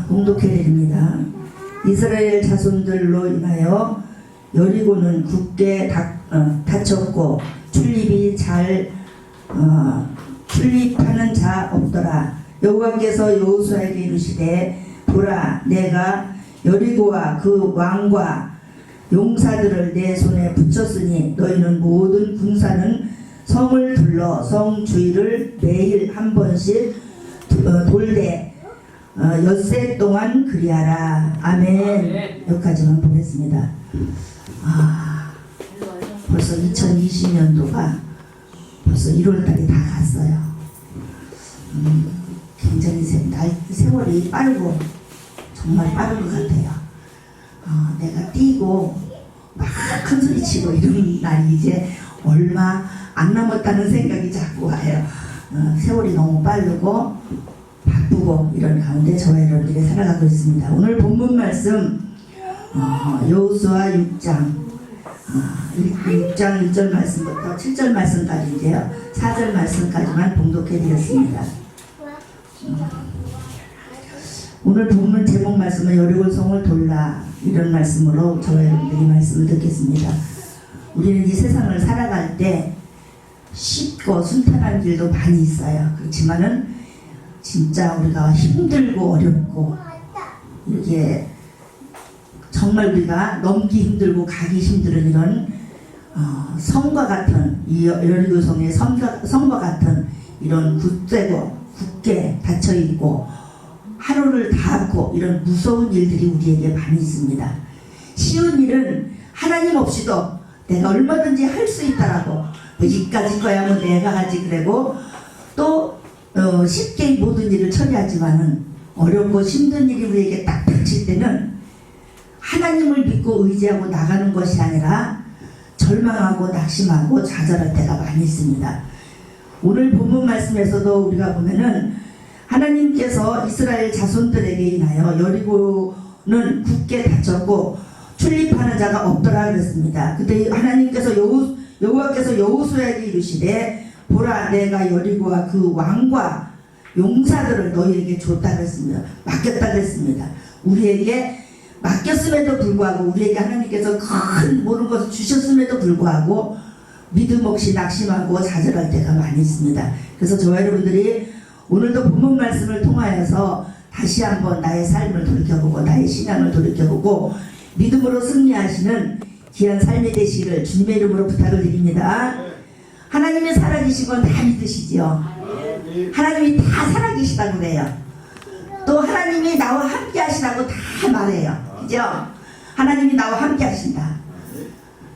봉독해 드립니다. 이스라엘 자손들로 인하여 여리고는 굳게 닫혔고 출입하는 자 없더라. 여호와께서 여호수아에게 이르시되 보라, 내가 여리고와 그 왕과 용사들을 내 손에 붙였으니 너희는 모든 군사는 성을 둘러 성 주위를 매일 한 번씩 돌되 엿새 동안 그리하라. 아멘. 여기까지만 보겠습니다. 벌써 2020년도가 벌써 1월달이 다 갔어요. 굉장히 세월이 빠르고 정말 빠른 것 같아요. 내가 뛰고 막 큰소리 치고 이런 날이 이제 얼마 안 남았다는 생각이 자꾸 와요. 세월이 너무 빠르고 바쁘고 이런 가운데 저와 여러분들이 살아가고 있습니다. 오늘 본문 말씀 여호수아 6장 1절 말씀부터 7절 말씀까지인데요. 4절 말씀까지만 봉독해 드렸습니다. 오늘 본문 제목 말씀은 여리고 성을 돌라, 이런 말씀으로 저와 여러분들이 말씀을 듣겠습니다. 우리는 이 세상을 살아갈 때 쉽고 순탄한 길도 많이 있어요. 그렇지만은 진짜 우리가 힘들고 어렵고 이렇게 정말 우리가 넘기 힘들고 가기 힘든 이런 성과 같은, 이 여리고 성의 성과 같은 이런 굳게 닫혀있고 하루를 닫고 이런 무서운 일들이 우리에게 많이 있습니다. 쉬운 일은 하나님 없이도 내가 얼마든지 할 수 있다라고, 뭐 이까짓 거야 뭐 내가 하지 그러고 또 쉽게 모든 일을 처리하지만은 어렵고 힘든 일이 우리에게 딱 닥칠 때는 하나님을 믿고 의지하고 나가는 것이 아니라 절망하고 낙심하고 좌절할 때가 많이 있습니다. 오늘 본문 말씀에서도 우리가 보면은 하나님께서 이스라엘 자손들에게 인하여 여리고는 굳게 닫혔고 출입하는 자가 없더라 그랬습니다. 그때 하나님께서 여호와께서 여호수아에게 이르시되 보라, 내가 여리고와 그 왕과 용사들을 너희에게 줬다 그랬습니다. 맡겼다 그랬습니다. 우리에게 맡겼음에도 불구하고, 우리에게 하나님께서 큰 모든 것을 주셨음에도 불구하고 믿음 없이 낙심하고 좌절할 때가 많이 있습니다. 그래서 저와 여러분들이 오늘도 본문 말씀을 통하여서 다시 한번 나의 삶을 돌이켜보고 나의 신앙을 돌이켜보고 믿음으로 승리하시는 귀한 삶이 되시기를 주님의 이름으로 부탁을 드립니다. 하나님이 살아계신 건 다 믿으시죠? 하나님이 다 살아계시다고 그래요. 또 하나님이 나와 함께 하시라고 다 말해요. 그죠? 하나님이 나와 함께 하신다.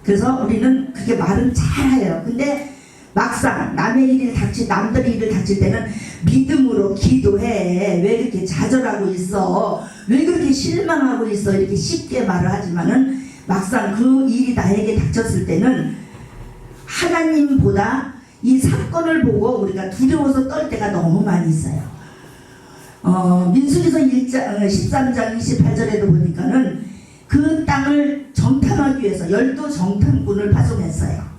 그래서 우리는 그게 말은 잘해요. 근데 막상 남들의 일을 닥칠 때는 믿음으로 기도해. 왜 이렇게 좌절하고 있어? 왜 그렇게 실망하고 있어? 이렇게 쉽게 말을 하지만은 막상 그 일이 나에게 닥쳤을 때는 하나님보다 이 사건을 보고 우리가 두려워서 떨 때가 너무 많이 있어요. 민수기서 13장 28절에도 보니까는 그 땅을 정탐하기 위해서 12정탐꾼을 파송했어요.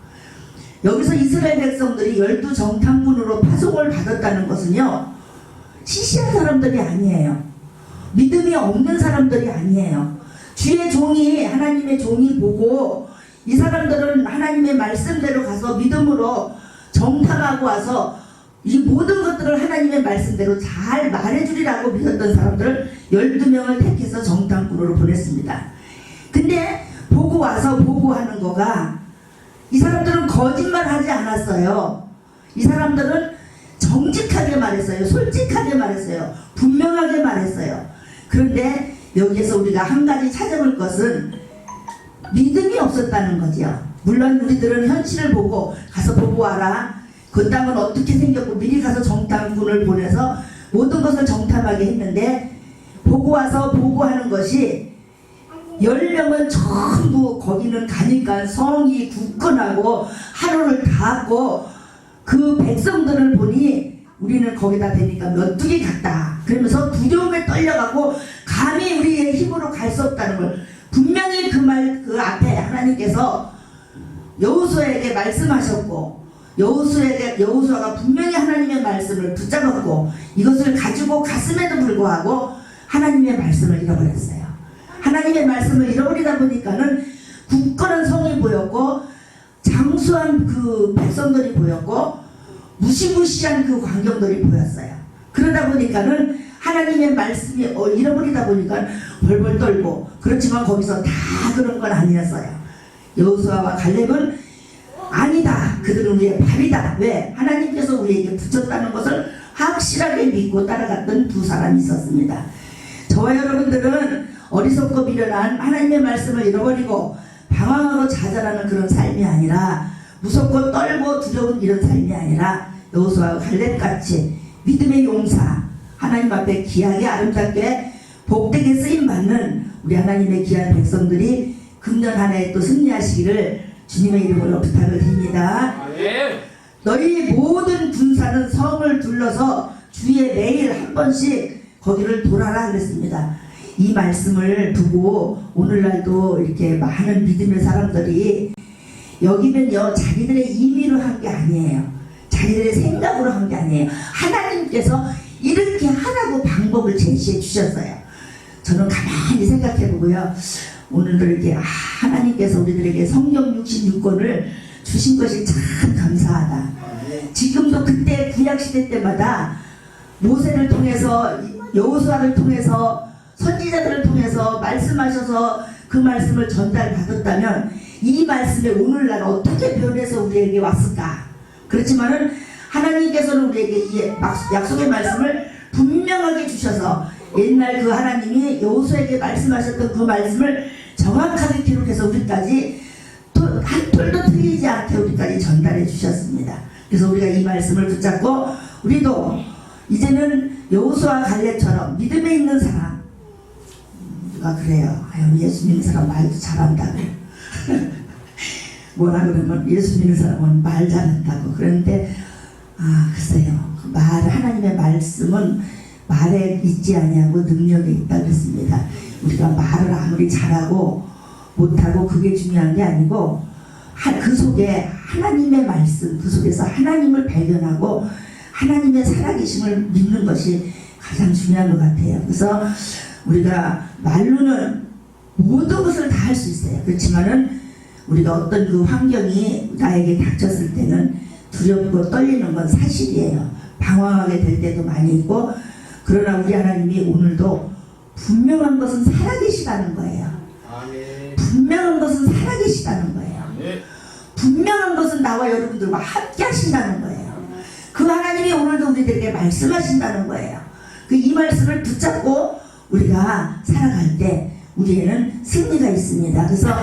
여기서 이스라엘 백성들이 12정탐꾼으로 파송을 받았다는 것은요, 시시한 사람들이 아니에요. 믿음이 없는 사람들이 아니에요. 주의 종이, 하나님의 종이 보고 이 사람들은 하나님의 말씀대로 가서 믿음으로 정탐하고 와서 이 모든 것들을 하나님의 말씀대로 잘 말해주리라고 믿었던 사람들을 12명을 택해서 정탐꾼으로 보냈습니다. 근데 보고 와서 보고하는 거가, 이 사람들은 거짓말하지 않았어요. 이 사람들은 정직하게 말했어요. 솔직하게 말했어요. 분명하게 말했어요. 그런데 여기에서 우리가 한 가지 찾아볼 것은 믿음이 없었다는 거죠. 물론 우리들은 현실을 보고 가서 보고 와라, 그 땅은 어떻게 생겼고 미리 가서 정탐꾼을 보내서 모든 것을 정탐하게 했는데, 보고 와서 보고하는 것이 10명은 전부 거기는 가니까 성이 굳건하고 하루를 닫고 그 백성들을 보니 우리는 거기다 대니까 메뚜기 같다 그러면서 두려움에 떨려가고 감히 우리의 힘으로 갈 수 없다는 걸 분명히 그 앞에 하나님께서 여호수아에게 말씀하셨고, 여호수아가 분명히 하나님의 말씀을 붙잡았고 이것을 가지고 갔음에도 불구하고 하나님의 말씀을 잃어버렸어요. 하나님의 말씀을 잃어버리다 보니까는 굳건한 성이 보였고 장수한 그 백성들이 보였고 무시무시한 그 광경들이 보였어요. 그러다 보니까는 하나님의 말씀이 잃어버리다 보니까 벌벌 떨고, 그렇지만 거기서 다 그런 건 아니었어요. 여호수아와 갈렙은 아니다, 그들은 우리의 발이다. 왜? 하나님께서 우리에게 붙였다는 것을 확실하게 믿고 따라갔던 두 사람이 있었습니다. 저와 여러분들은 어리석고 미련한 하나님의 말씀을 잃어버리고 방황하고 좌절하는 그런 삶이 아니라, 무섭고 떨고 두려운 이런 삶이 아니라 여호수아와 갈렙같이 믿음의 용사, 하나님 앞에 귀하게 아름답게 복되게 쓰임받는 우리 하나님의 귀한 백성들이 금년 한 해 또 승리하시기를 주님의 이름으로 부탁을 드립니다. 너희 모든 군사는 성을 둘러서 주에 매일 한 번씩 거기를 돌아라 그랬습니다. 이 말씀을 두고 오늘날도 이렇게 많은 믿음의 사람들이 여기면요, 자기들의 임의로 한 게 아니에요. 자기들의 생각으로 한 게 아니에요. 하나님께서 이렇게 하라고 방법을 제시해 주셨어요. 저는 가만히 생각해 보고요, 오늘도 이렇게 하나님께서 우리들에게 성경 66권을 주신 것이 참 감사하다. 지금도 그때 구약시대 때마다 모세를 통해서, 여호수아를 통해서, 선지자들을 통해서 말씀하셔서 그 말씀을 전달받았다면 이 말씀이 오늘날 어떻게 변해서 우리에게 왔을까? 그렇지만은 하나님께서는 우리에게 이 약속의 말씀을 분명하게 주셔서 옛날 그 하나님이 여호수아에게 말씀하셨던 그 말씀을 정확하게 기록해서 우리까지 한 톨도 틀리지 않게 우리까지 전달해 주셨습니다. 그래서 우리가 이 말씀을 붙잡고 우리도 이제는 여호수아 갈렙처럼 믿음에 있는 사람, 누가 그래요, 아유, 예수 믿는 사람 말도 잘한다고 뭐라 그러면 예수 믿는 사람은 말 잘한다고. 그런데 글쎄요, 그 하나님의 말씀은 말에 있지 아니하고 능력에 있다 그랬습니다. 우리가 말을 아무리 잘하고 못하고 그게 중요한 게 아니고 그 속에 하나님의 말씀, 그 속에서 하나님을 발견하고 하나님의 살아계심을 믿는 것이 가장 중요한 것 같아요. 그래서 우리가 말로는 모든 것을 다 할 수 있어요. 그렇지만은 우리가 어떤 그 환경이 나에게 닥쳤을 때는 두렵고 떨리는 건 사실이에요. 방황하게 될 때도 많이 있고, 그러나 우리 하나님이 오늘도 분명한 것은 살아계시다는 거예요. 분명한 것은 살아계시다는 거예요. 분명한 것은 나와 여러분들과 함께 하신다는 거예요. 그 하나님이 오늘도 우리들에게 말씀하신다는 거예요. 이 말씀을 붙잡고 우리가 살아갈 때 우리에는 승리가 있습니다. 그래서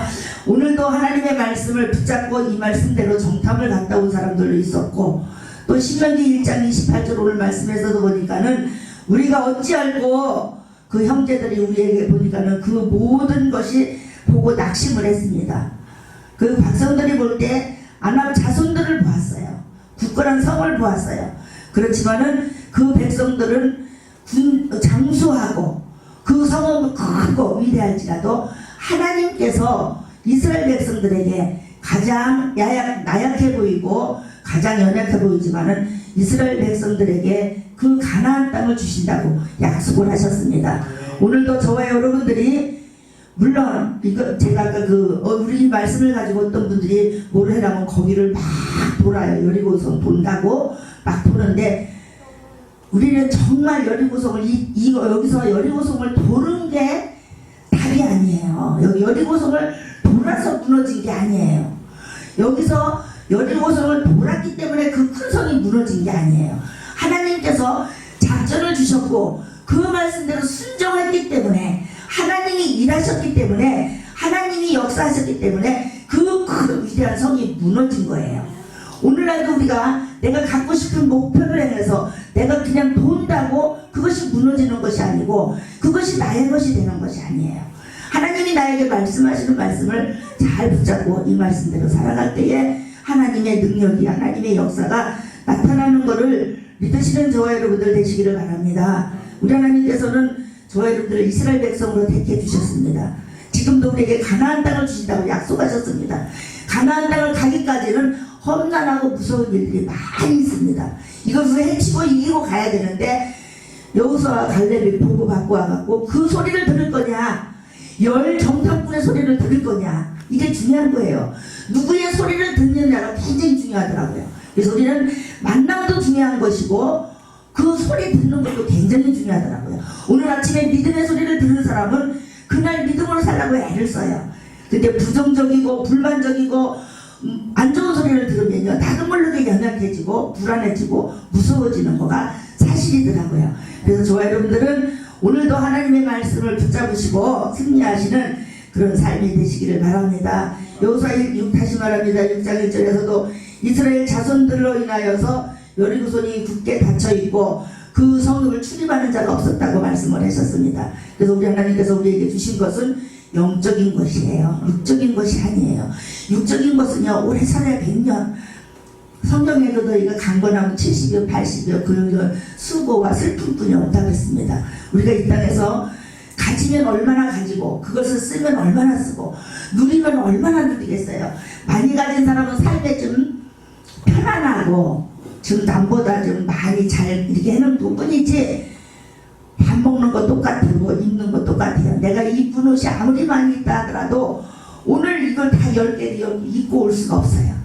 오늘도 하나님의 말씀을 붙잡고 이 말씀대로 정탐을 갔다 온 사람들도 있었고, 또 신명기 1장 28절 오늘 말씀에서도 보니까는 우리가 어찌 알고 그 형제들이 우리에게 보니까는 그 모든 것이 보고 낙심을 했습니다. 그 백성들이 볼 때 아낙 자손들을 보았어요. 굳건한 성을 보았어요. 그렇지만은 그 백성들은 장수하고 그 성은 크고 위대할지라도 하나님께서 이스라엘 백성들에게 가장 나약해 보이고 가장 연약해 보이지만은 이스라엘 백성들에게 그 가나안 땅을 주신다고 약속을 하셨습니다. 오늘도 저와 여러분들이, 물론 이거 제가 아까 우리 말씀을 가지고 어떤 분들이 뭘 해라면 거기를 막 돌아요. 여리고성 본다고 막 도는데, 우리는 정말 여리고성을 여기서 여리고성을 도는 게 답이 아니에요. 여기 여리고성을 돌아서 무너진 게 아니에요. 여기서 여리고성을 돌았기 때문에 그 큰 성이 무너진 게 아니에요. 하나님께서 작전을 주셨고 그 말씀대로 순종했기 때문에, 하나님이 일하셨기 때문에, 하나님이 역사하셨기 때문에 그 큰 위대한 성이 무너진 거예요. 오늘날도 우리가 내가 갖고 싶은 목표를 향해서 내가 그냥 돈다고 그것이 무너지는 것이 아니고 그것이 나의 것이 되는 것이 아니에요. 하나님이 나에게 말씀하시는 말씀을 잘 붙잡고 이 말씀대로 살아갈 때에 하나님의 능력이, 하나님의 역사가 나타나는 것을 믿으시는 저와 여러분들 되시기를 바랍니다. 우리 하나님께서는 저와 여러분들을 이스라엘 백성으로 택해 주셨습니다. 지금도 우리에게 가나안 땅을 주신다고 약속하셨습니다. 가나안 땅을 가기까지는 험난하고 무서운 일들이 많이 있습니다. 이것을 헤치고 이기고 가야 되는데, 여호수아와 갈렙이 보고 받고 와갖고 그 소리를 들을 거냐, 열 정탐꾼의 소리를 들을 거냐, 이게 중요한 거예요. 누구의 소리를 듣느냐가 굉장히 중요하더라고요. 그래서 우리는 만남도 중요한 것이고 그 소리 듣는 것도 굉장히 중요하더라고요. 오늘 아침에 믿음의 소리를 들은 사람은 그날 믿음으로 살라고 애를 써요. 근데 부정적이고 불만적이고 안 좋은 소리를 들으면요, 나도 모르게 연약해지고 불안해지고 무서워지는 거가 사실이더라고요. 그래서 저와 여러분들은 오늘도 하나님의 말씀을 붙잡으시고 승리하시는 그런 삶이 되시기를 바랍니다. 여호수아 6 다시 말합니다. 6장 1절에서도 이스라엘 자손들로 인하여서 여리고성이 굳게 닫혀있고 그 성읍을 출입하는 자가 없었다고 말씀을 하셨습니다. 그래서 우리 하나님께서 우리에게 주신 것은 영적인 것이에요. 육적인 것이 아니에요. 육적인 것은요, 오래 살아야 100년. 성경에도 너희가 강건하면 70여 80여 그 수고와 슬픔뿐이 없다고 했습니다. 우리가 이 땅에서 가지면 얼마나 가지고 그것을 쓰면 얼마나 쓰고 누리면 얼마나 누리겠어요. 많이 가진 사람은 삶에 좀 편안하고 좀 남보다 좀 많이 잘 이렇게 해놓은 뿐이지, 밥 먹는 거 똑같고 입는 거 똑같아요. 내가 입은 옷이 아무리 많이 있다 하더라도 오늘 이걸 다 10개 입고 올 수가 없어요.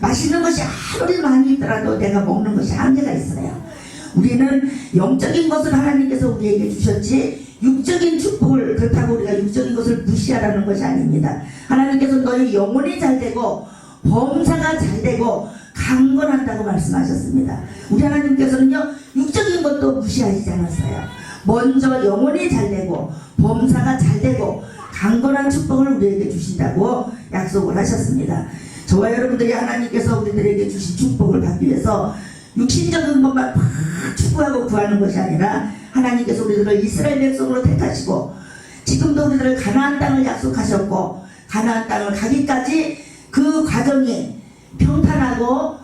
맛있는 것이 아무리 많이 있더라도 내가 먹는 것이 한계가 있어요. 우리는 영적인 것을 하나님께서 우리에게 주셨지 육적인 축복을, 그렇다고 우리가 육적인 것을 무시하라는 것이 아닙니다. 하나님께서 너희 영혼이 잘 되고 범사가 잘 되고 강건한다고 말씀하셨습니다. 우리 하나님께서는요, 육적인 것도 무시하시지 않았어요. 먼저 영혼이 잘 되고 범사가 잘 되고 강건한 축복을 우리에게 주신다고 약속을 하셨습니다. 저와 여러분들이 하나님께서 우리들에게 주신 축복을 받기 위해서 육신적인 것만 막 추구하고 구하는 것이 아니라 하나님께서 우리들을 이스라엘 백성으로 택하시고 지금도 우리들을 가나안 땅을 약속하셨고 가나안 땅을 가기까지 그 과정이 평탄하고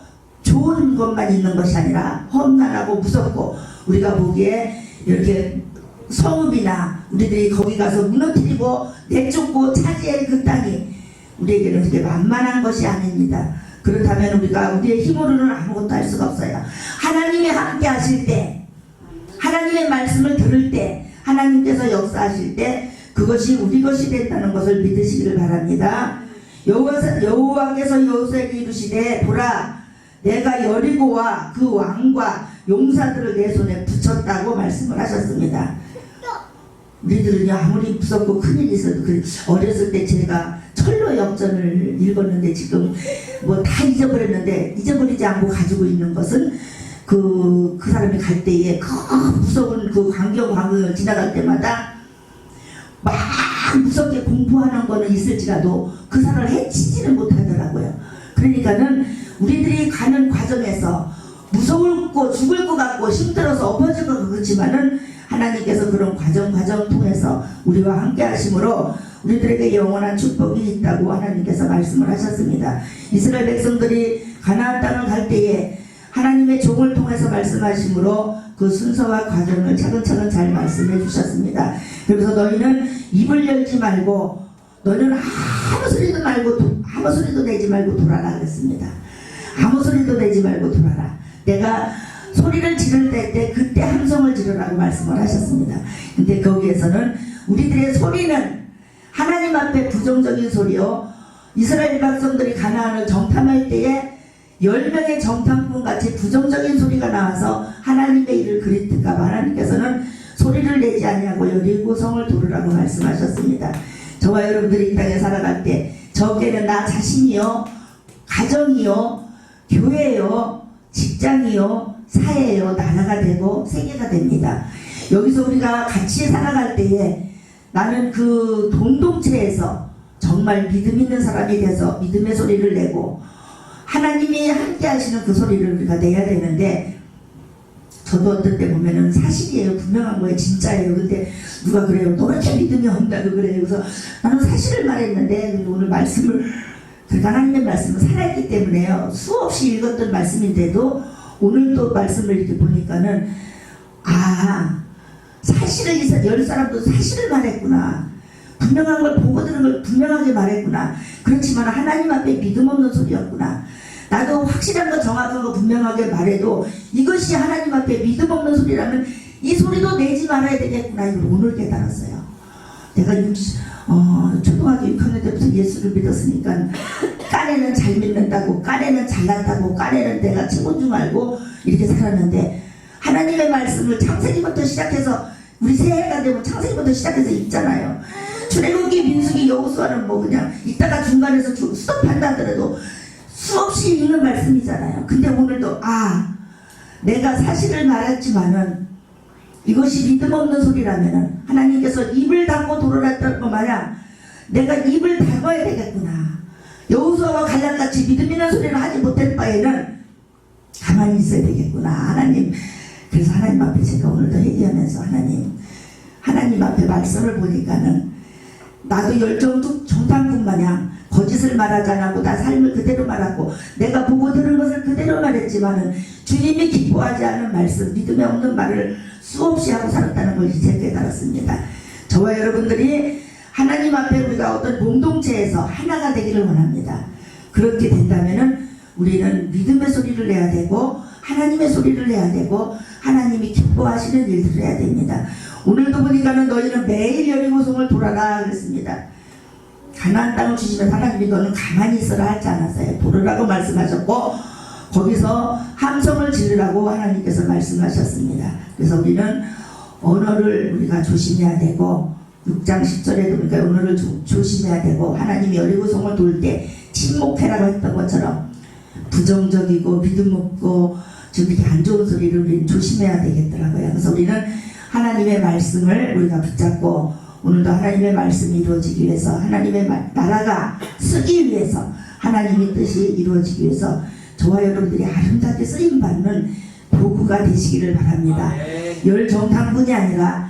좋은 것만 있는 것이 아니라 험난하고 무섭고 우리가 보기에 이렇게 성읍이나 우리들이 거기 가서 무너뜨리고 내쫓고 차지할 그 땅이 우리에게는 그렇게 만만한 것이 아닙니다. 그렇다면 우리가 우리의 힘으로는 아무것도 할 수가 없어요. 하나님이 함께 하실 때, 하나님의 말씀을 들을 때, 하나님께서 역사하실 때 그것이 우리 것이 된다는 것을 믿으시기를 바랍니다. 여호와께서 여호수아에게 이르시되 보라, 내가 여리고와 그 왕과 용사들을 내 손에 붙였다고 말씀을 하셨습니다. 우리들은요, 아무리 무섭고 큰일이 있어도 어렸을 때 제가 철로 역전을 읽었는데 지금 뭐 다 잊어버렸는데, 잊어버리지 않고 가지고 있는 것은 그 사람이 갈 때에 그 무서운 그 광경을 지나갈 때마다 막 무섭게 공포하는 거는 있을지라도 그 사람을 해치지는 못하더라고요. 그러니까는 우리들이 가는 과정에서 무서울고 죽을 것 같고 힘들어서 엎어질 것 그렇지만은 하나님께서 그런 과정 통해서 우리와 함께 하심으로 우리들에게 영원한 축복이 있다고 하나님께서 말씀을 하셨습니다. 이스라엘 백성들이 가나안 땅을 갈 때에 하나님의 종을 통해서 말씀하심으로 그 순서와 과정을 차근차근 잘 말씀해 주셨습니다. 그래서 너희는 입을 열지 말고 너희는 아무 소리도 내지 말고 돌아라 그랬습니다. 아무 소리도 내지 말고 돌아라. 내가 소리를 지를 때 그때 함성을 지르라고 말씀을 하셨습니다. 근데 거기에서는 우리들의 소리는 하나님 앞에 부정적인 소리요, 이스라엘 백성들이 가나안을 정탐할 때에 10명의 정탐꾼 같이 부정적인 소리가 나와서 하나님의 일을 그릿할까봐 하나님께서는 소리를 내지 아니하고 여리고성을 도르라고 말씀하셨습니다. 저와 여러분들이 이 땅에 살아갈 때 적게는 나 자신이요, 가정이요, 교회요, 직장이요, 사회요, 나라가 되고 세계가 됩니다. 여기서 우리가 같이 살아갈 때에 나는 그 공동체에서 정말 믿음 있는 사람이 돼서 믿음의 소리를 내고 하나님이 함께 하시는 그 소리를 우리가 내야 되는데, 저도 어떤 때 보면은 사실이에요, 분명한 거예요, 진짜예요. 근데 누가 그래요, 너 이렇게 믿음이 없다고 그래요. 그래서 나는 사실을 말했는데 오늘 말씀을, 그러니까 하나님의 말씀을 살아있기 때문에요, 수없이 읽었던 말씀인데도 오늘 또 말씀을 이렇게 보니까는 사실을, 열 사람도 사실을 말했구나, 분명한 걸 보고 들은 걸 분명하게 말했구나. 그렇지만 하나님 앞에 믿음 없는 소리였구나. 나도 확실한 거, 정확한 거 분명하게 말해도 이것이 하나님 앞에 믿음 없는 소리라면 이 소리도 내지 말아야 되겠구나 이걸 오늘 깨달았어요. 내가 초등학교 6학년 때부터 예수를 믿었으니까 까내는 잘 믿는다고, 까내는 잘난다고, 까내는 내가 최고인 줄 알고 이렇게 살았는데 하나님의 말씀을 창세기부터 시작해서 우리 새해가 되면 창세기부터 시작해서 읽잖아요. 출애굽기, 민수기, 여호수아는 뭐 그냥 이따가 중간에서 스톱한다 하더라도 수없이 읽는 말씀이잖아요. 근데 오늘도 내가 사실을 말했지만은 이것이 믿음 없는 소리라면은 하나님께서 입을 닫고 돌아갔던 거 마냥 내가 입을 닫아야 되겠구나. 여호수아와 갈렙같이 믿음 있는 소리를 하지 못할 바에는 가만히 있어야 되겠구나. 하나님, 그래서 하나님 앞에 제가 오늘도 회개하면서 하나님 앞에 말씀을 보니까는 나도 열정도 정탐꾼 마냥 거짓을 말하지 않고 나 삶을 그대로 말하고 내가 보고 들은 것을 그대로 말했지만은 주님이 기뻐하지 않은 말씀, 믿음에 없는 말을 수없이 하고 살았다는 걸 이제 깨달았습니다. 저와 여러분들이 하나님 앞에 우리가 어떤 공동체에서 하나가 되기를 원합니다. 그렇게 된다면은 우리는 믿음의 소리를 내야 되고 하나님의 소리를 내야 되고 하나님이 기뻐하시는 일들을 해야 됩니다. 오늘도 보니까는 너희는 매일 여리고성을 돌아라 그랬습니다. 가나안 땅을 주시면 하나님이 너는 가만히 있어라 하지 않았어요. 돌으라고 말씀하셨고 거기서 함성을 지르라고 하나님께서 말씀하셨습니다. 그래서 우리는 언어를 우리가 조심해야 되고 6장 10절에도 우리가 언어를 조심해야 되고 하나님이 여리고성을 돌 때 침묵해라고 했던 것처럼 부정적이고 믿음 없고 좀 이렇게 안 좋은 소리를 우리는 조심해야 되겠더라고요. 그래서 우리는 하나님의 말씀을 우리가 붙잡고 오늘도 하나님의 말씀이 이루어지기 위해서 하나님의 나라가 쓰기 위해서 하나님의 뜻이 이루어지기 위해서 저와 여러분들이 아름답게 쓰임받는 도구가 되시기를 바랍니다. 열 정탐꾼이 아니라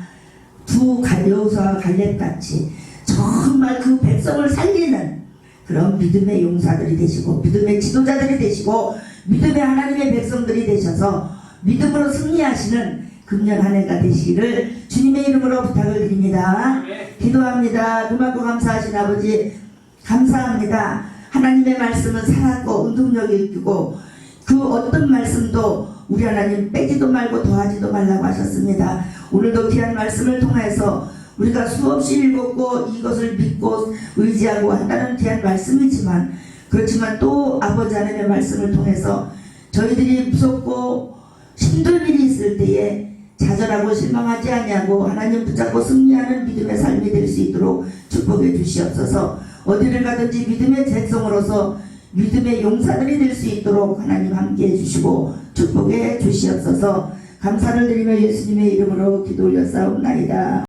두 여호수아와 갈렙같이 정말 그 백성을 살리는 그런 믿음의 용사들이 되시고 믿음의 지도자들이 되시고 믿음의 하나님의 백성들이 되셔서 믿음으로 승리하시는 금년 한 해가 되시기를 주님의 이름으로 부탁을 드립니다. 기도합니다. 고맙고 감사하신 아버지 감사합니다. 하나님의 말씀은 살았고 운동력이 있고 그 어떤 말씀도 우리 하나님 빼지도 말고 더하지도 말라고 하셨습니다. 오늘도 귀한 말씀을 통해서 우리가 수없이 읽었고 이것을 믿고 의지하고 한다는 귀한 말씀이지만 그렇지만 또 아버지 하나님의 말씀을 통해서 저희들이 무섭고 힘든 일이 있을 때에 좌절하고 실망하지 아니하고 하나님 붙잡고 승리하는 믿음의 삶이 될 수 있도록 축복해 주시옵소서. 어디를 가든지 믿음의 백성으로서 믿음의 용사들이 될 수 있도록 하나님 함께해 주시고 축복해 주시옵소서. 감사를 드리며 예수님의 이름으로 기도 올렸사옵나이다.